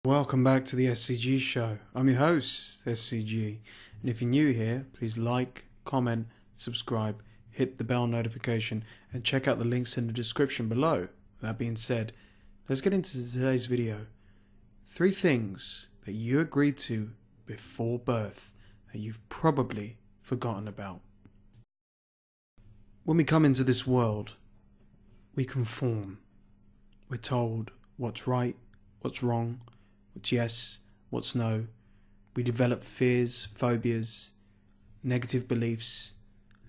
Welcome back to the SCG show. I'm your host, SCG, and if you're new here, please like, comment, subscribe, hit the bell notification, and check out the links in the description below. That being said, let's get into today's video. 3 things that you agreed to before birth that you've probably forgotten about. When we come into this world, we conform. We're told what's right, what's wrong, what's yes, what's no. We develop fears, phobias, negative beliefs,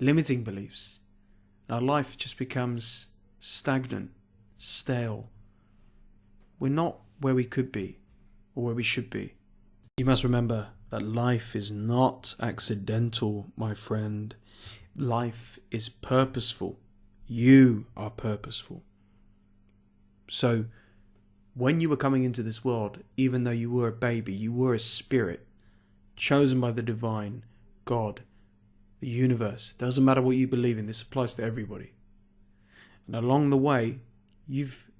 limiting beliefs. Our life just becomes stagnant, stale. We're not where we could be or where we should be. You must remember that life is not accidental, my friend. Life is purposeful. You are purposeful. So, when you were coming into this world, even though you were a baby, you were a spirit, chosen by the divine, God, the universe. Doesn't matter what you believe in, this applies to everybody. And along the way, you've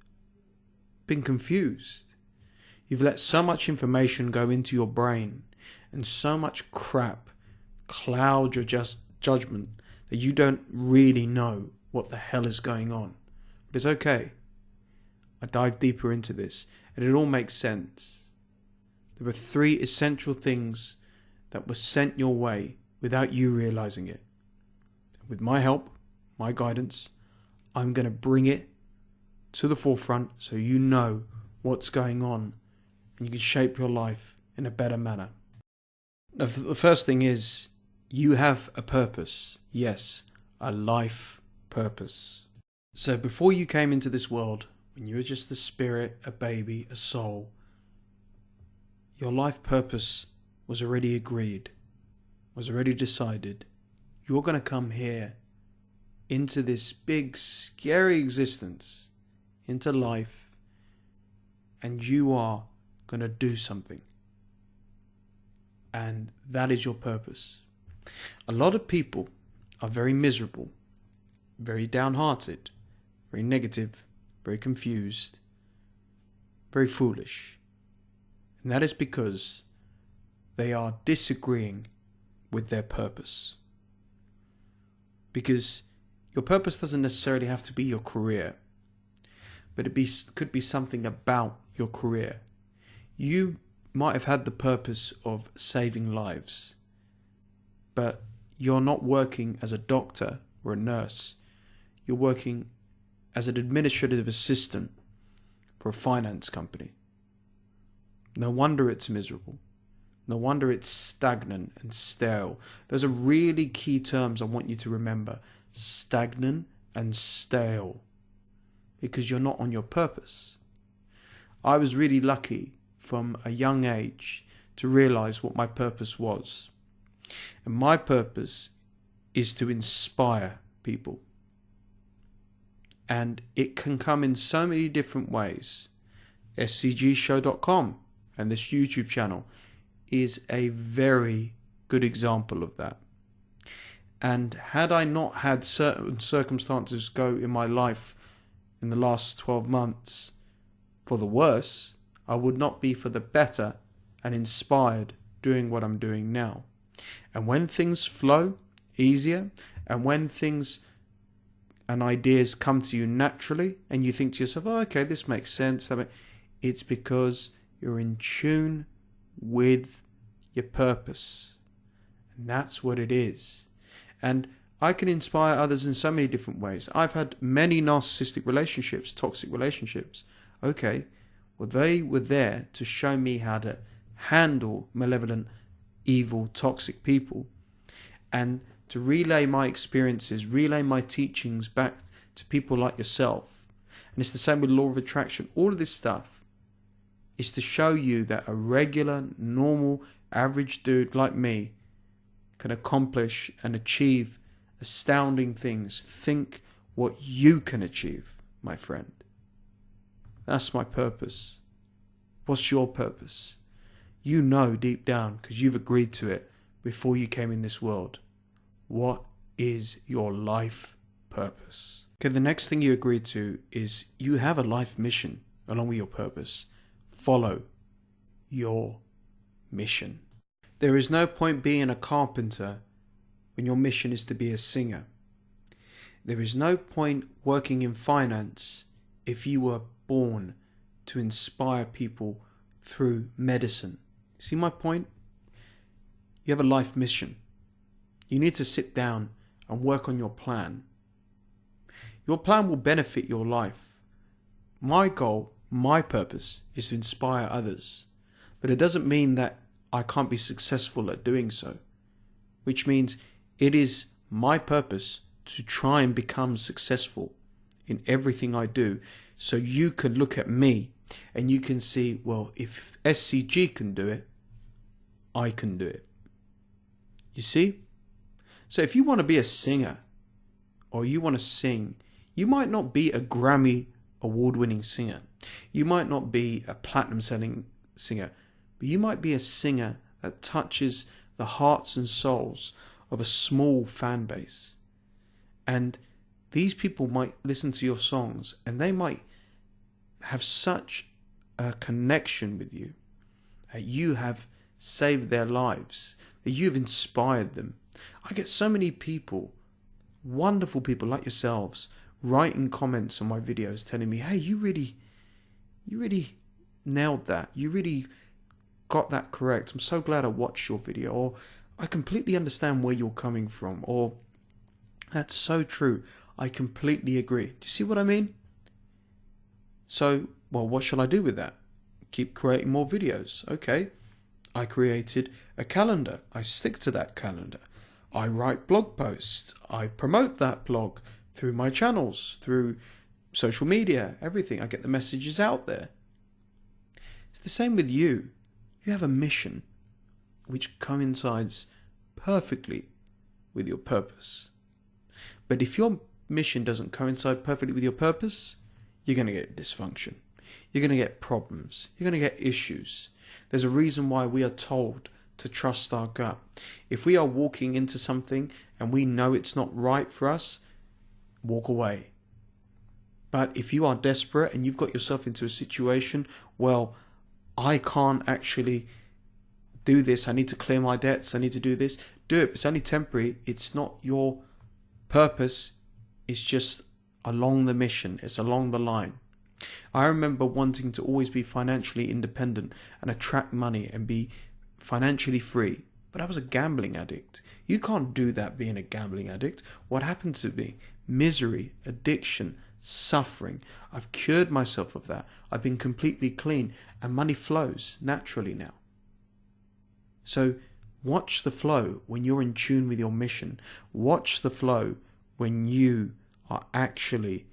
been confused. You've let so much information go into your brain, and so much crap cloud your judgment that you don't really know what the hell is going on. But it's okay. I dive deeper into this, and it all makes sense. There are 3 essential things that were sent your way without you realizing it. With my help, my guidance, I'm going to bring it to the forefront so you know what's going on and you can shape your life in a better manner. Now, the first thing is you have a purpose. Yes, a life purpose. So before you came into this world, when you were just a spirit, a baby, a soul, your life purpose was already agreed, was already decided. You're going to come here into this big, scary existence, into life, and you are going to do something. And that is your purpose. A lot of people are very miserable, very downhearted, very negative, very confused, very foolish. And that is because they are disagreeing with their purpose. Because your purpose doesn't necessarily have to be your career, but it could be something about your career. You might have had the purpose of saving lives, but you're not working as a doctor or a nurse. You're working as an administrative assistant for a finance company. No wonder it's miserable. No wonder it's stagnant and stale. Those are really key terms I want you to remember. Stagnant and stale. Because you're not on your purpose. I was really lucky from a young age to realize what my purpose was. And my purpose is to inspire people. And it can come in so many different ways. scgshow.com and this YouTube channel is a very good example of that. And had I not had certain circumstances go in my life in the last 12 months for the worse, I would not be for the better and inspired doing what I'm doing now. And when things flow easier, and when things and ideas come to you naturally, and you think to yourself, oh, okay, this makes sense. It's because you're in tune with your purpose. And that's what it is. And I can inspire others in so many different ways. I've had many narcissistic relationships, toxic relationships. Okay, well, they were there to show me how to handle malevolent, evil, toxic people, and to relay my experiences, relay my teachings back to people like yourself. And it's the same with law of attraction. All of this stuff is to show you that a regular, normal, average dude like me can accomplish and achieve astounding things. Think what you can achieve, my friend. That's my purpose. What's your purpose? You know deep down, because you've agreed to it before you came in this world. What is your life purpose? Okay, the next thing you agreed to is you have a life mission along with your purpose. Follow your mission. There is no point being a carpenter when your mission is to be a singer. There is no point working in finance if you were born to inspire people through medicine. See my point? You have a life mission. You need to sit down and work on your plan. Your plan will benefit your life. My goal, my purpose, is to inspire others. But it doesn't mean that I can't be successful at doing so. Which means it is my purpose to try and become successful in everything I do, so you can look at me and you can see, well, if SCG can do it, I can do it. You see? So if you want to be a singer, or you want to sing, you might not be a Grammy award-winning singer. You might not be a platinum-selling singer, but you might be a singer that touches the hearts and souls of a small fan base. And these people might listen to your songs and they might have such a connection with you that you have saved their lives, that you've inspired them. I get so many people, wonderful people like yourselves, writing comments on my videos telling me, hey, you really nailed that. You really got that correct. I'm so glad I watched your video. Or I completely understand where you're coming from. Or that's so true. I completely agree. Do you see what I mean? So, well, what shall I do with that? Keep creating more videos. Okay. I created a calendar. I stick to that calendar. I write blog posts. I promote that blog through my channels, through social media, everything. I get the messages out there. It's the same with you. You have a mission which coincides perfectly with your purpose. But if your mission doesn't coincide perfectly with your purpose, you're going to get dysfunction. You're going to get problems. You're going to get issues. There's a reason why we are told to trust our gut. If we are walking into something and we know it's not right for us, walk away. But if you are desperate and you've got yourself into a situation, well, I can't actually do this. I need to clear my debts. I need to do this. Do it. It's only temporary. It's not your purpose. It's just along the mission. It's along the line. I remember wanting to always be financially independent and attract money and be financially free. But I was a gambling addict. You can't do that being a gambling addict. What happened to me? Misery, addiction, suffering. I've cured myself of that. I've been completely clean and money flows naturally now. So watch the flow when you're in tune with your mission. Watch the flow when you are actually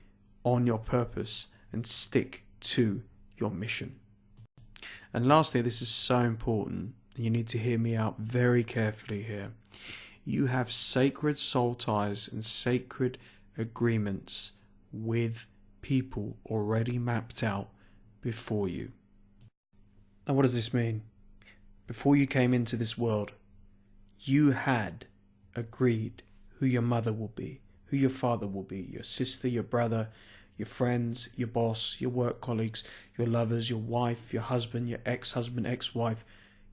on your purpose and stick to your mission. And lastly, this is so important. You need to hear me out very carefully here. You have sacred soul ties and sacred agreements with people already mapped out before you. Now, what does this mean? Before you came into this world, you had agreed who your mother will be, who your father will be, your sister, your brother, your friends, your boss, your work colleagues, your lovers, your wife, your husband, your ex-husband, ex-wife,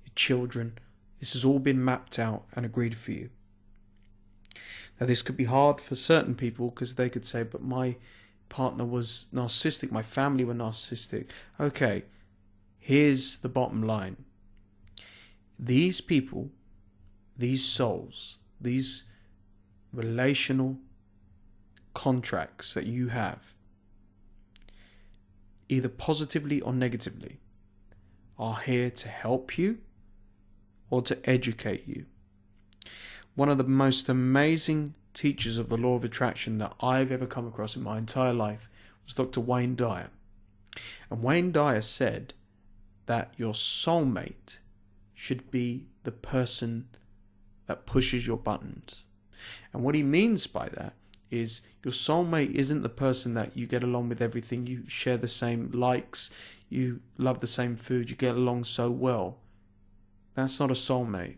your children. This has all been mapped out and agreed for you. Now, this could be hard for certain people because they could say, but my partner was narcissistic, my family were narcissistic. Okay, here's the bottom line. These people, these souls, these relational contracts that you have, either positively or negatively, are here to help you or to educate you. One of the most amazing teachers of the law of attraction that I've ever come across in my entire life was Dr. Wayne Dyer. And Wayne Dyer said that your soulmate should be the person that pushes your buttons. And what he means by that is your soulmate isn't the person that you get along with everything, you share the same likes, you love the same food, you get along so well. That's not a soulmate.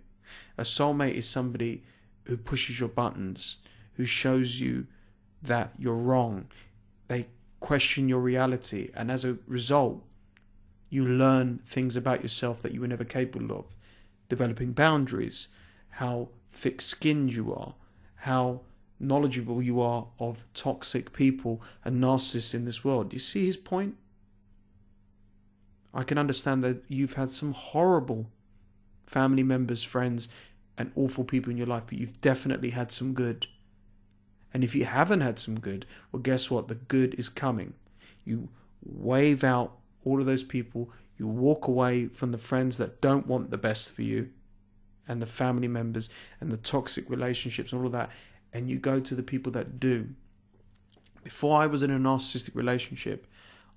A soulmate is somebody who pushes your buttons, who shows you that you're wrong. They question your reality, and as a result, You learn things about yourself that you were never capable of. Developing boundaries, how thick-skinned you are, how knowledgeable you are of toxic people and narcissists in this world. Do you see his point? I can understand that you've had some horrible family members, friends, and awful people in your life, but you've definitely had some good. And if you haven't had some good, well, guess what? The good is coming. You wave out all of those people. You walk away from the friends that don't want the best for you, and the family members, and the toxic relationships, and all of that, and you go to the people that do. Before I was in a narcissistic relationship,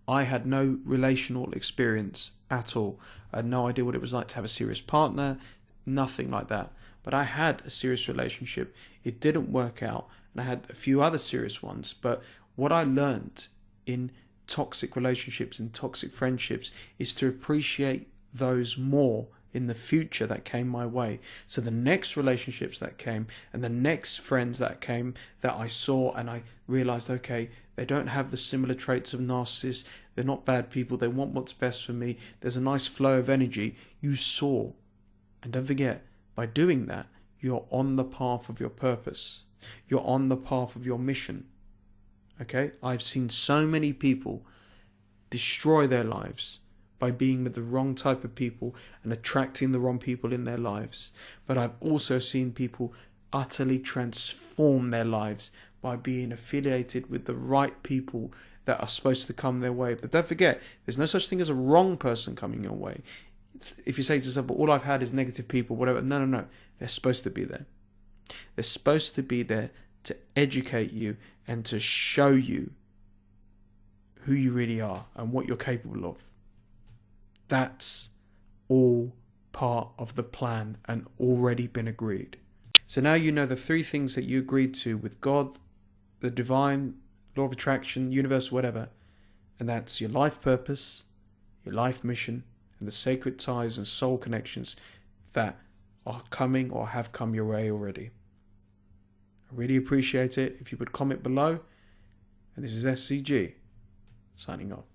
I had no relational experience at all. I had no idea what it was like to have a serious partner, nothing like that. But I had a serious relationship. It didn't work out, and I had a few other serious ones. But what I learned in toxic relationships and toxic friendships is to appreciate those more in the future that came my way. So the next relationships that came and the next friends that came that I saw, and I realized, okay, they don't have the similar traits of narcissists. They're not bad people. They want what's best for me. There's a nice flow of energy. You saw. And don't forget, by doing that, you're on the path of your purpose. You're on the path of your mission. Okay? I've seen so many people destroy their lives by being with the wrong type of people and attracting the wrong people in their lives. But I've also seen people utterly transform their lives by being affiliated with the right people that are supposed to come their way. But don't forget, there's no such thing as a wrong person coming your way. If you say to yourself, but all I've had is negative people, whatever. No. They're supposed to be there. They're supposed to be there to educate you and to show you who you really are and what you're capable of. That's all part of the plan and already been agreed. So now you know the three things that you agreed to with God, the divine, law of attraction, universe, whatever. And that's your life purpose, your life mission, and the sacred ties and soul connections that are coming or have come your way already. I really appreciate it if you would comment below. And this is SCG, signing off.